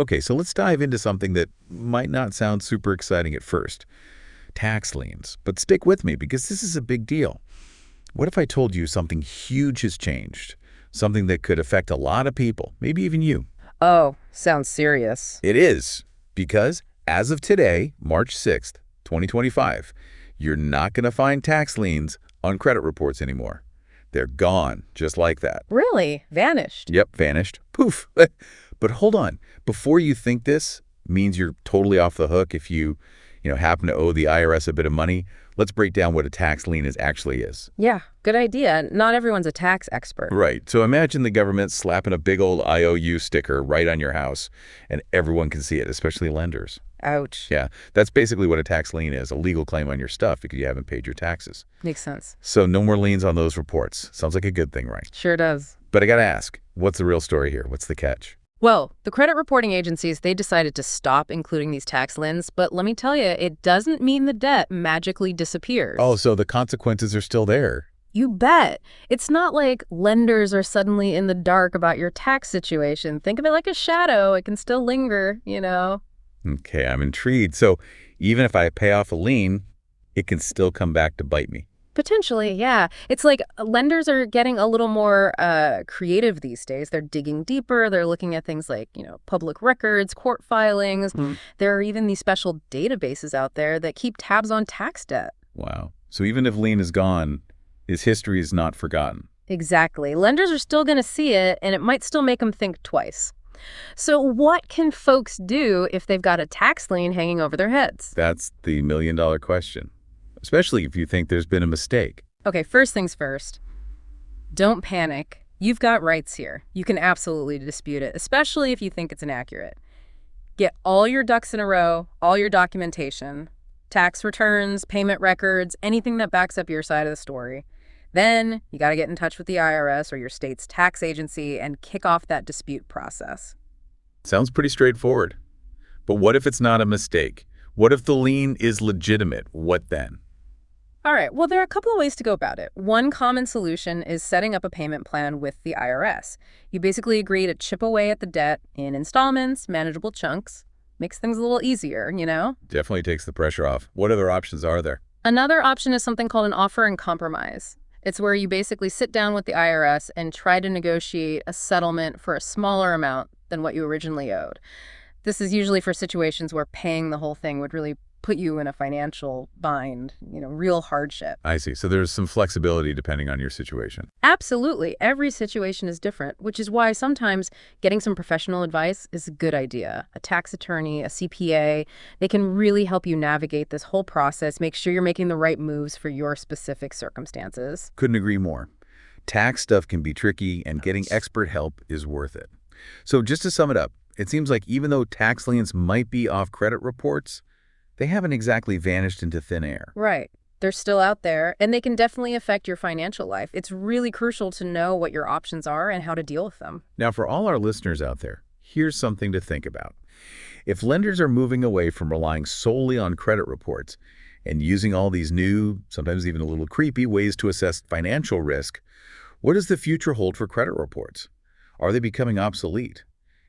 Okay, so let's dive into something that might not sound super exciting at first. Tax liens. But stick with me because this is a big deal. What if I told you something huge has changed? Something that could affect a lot of people, maybe even you. Oh, sounds serious. It is, because as of today, March 6th, 2025, you're not going to find tax liens on credit reports anymore. They're gone, just like that. Really? Vanished? Yep, vanished. Poof. But hold on. Before you think this means you're totally off the hook if you happen to owe the IRS a bit of money, let's break down what a tax lien actually is. Yeah, good idea. Not everyone's a tax expert. Right. So imagine the government slapping a big old IOU sticker right on your house, and everyone can see it, especially lenders. Ouch. Yeah, that's basically what a tax lien is, a legal claim on your stuff because you haven't paid your taxes. Makes sense. So no more liens on those reports. Sounds like a good thing, right? Sure does. But I got to ask, what's the real story here? What's the catch? Well, the credit reporting agencies, they decided to stop including these tax liens, but let me tell you, it doesn't mean the debt magically disappears. Oh, so the consequences are still there. You bet. It's not like lenders are suddenly in the dark about your tax situation. Think of it like a shadow. It can still linger. Okay, I'm intrigued. So even if I pay off a lien, it can still come back to bite me. Potentially, yeah. It's like lenders are getting a little more creative these days. They're digging deeper. They're looking at things like, public records, court filings. There are even these special databases out there that keep tabs on tax debt. Wow. So even if lien is gone, his history is not forgotten. Exactly. Lenders are still going to see it, and it might still make them think twice. So what can folks do if they've got a tax lien hanging over their heads? That's the million-dollar question, especially if you think there's been a mistake. Okay, first things first. Don't panic. You've got rights here. You can absolutely dispute it, especially if you think it's inaccurate. Get all your ducks in a row, all your documentation, tax returns, payment records, anything that backs up your side of the story. Then you got to get in touch with the IRS or your state's tax agency and kick off that dispute process. Sounds pretty straightforward. But what if it's not a mistake? What if the lien is legitimate? What then? All right, well, there are a couple of ways to go about it. One common solution is setting up a payment plan with the IRS. You basically agree to chip away at the debt in installments, manageable chunks. Makes things a little easier. Definitely takes the pressure off. What other options are there? Another option is something called an offer in compromise. It's where you basically sit down with the IRS and try to negotiate a settlement for a smaller amount than what you originally owed. This is usually for situations where paying the whole thing would really put you in a financial bind, real hardship. I see. So there's some flexibility depending on your situation. Absolutely. Every situation is different, which is why sometimes getting some professional advice is a good idea. A tax attorney, a CPA, they can really help you navigate this whole process, make sure you're making the right moves for your specific circumstances. Couldn't agree more. Tax stuff can be tricky, and getting expert help is worth it. So just to sum it up, it seems like even though tax liens might be off credit reports, they haven't exactly vanished into thin air. Right. They're still out there, and they can definitely affect your financial life. It's really crucial to know what your options are and how to deal with them. Now, for all our listeners out there, here's something to think about. If lenders are moving away from relying solely on credit reports and using all these new, sometimes even a little creepy ways to assess financial risk, what does the future hold for credit reports? Are they becoming obsolete?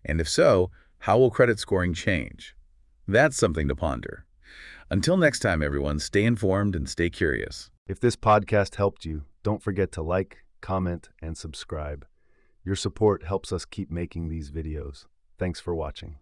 And if so, how will credit scoring change? That's something to ponder. Until next time, everyone, stay informed and stay curious. If this podcast helped you, don't forget to like, comment, and subscribe. Your support helps us keep making these videos. Thanks for watching.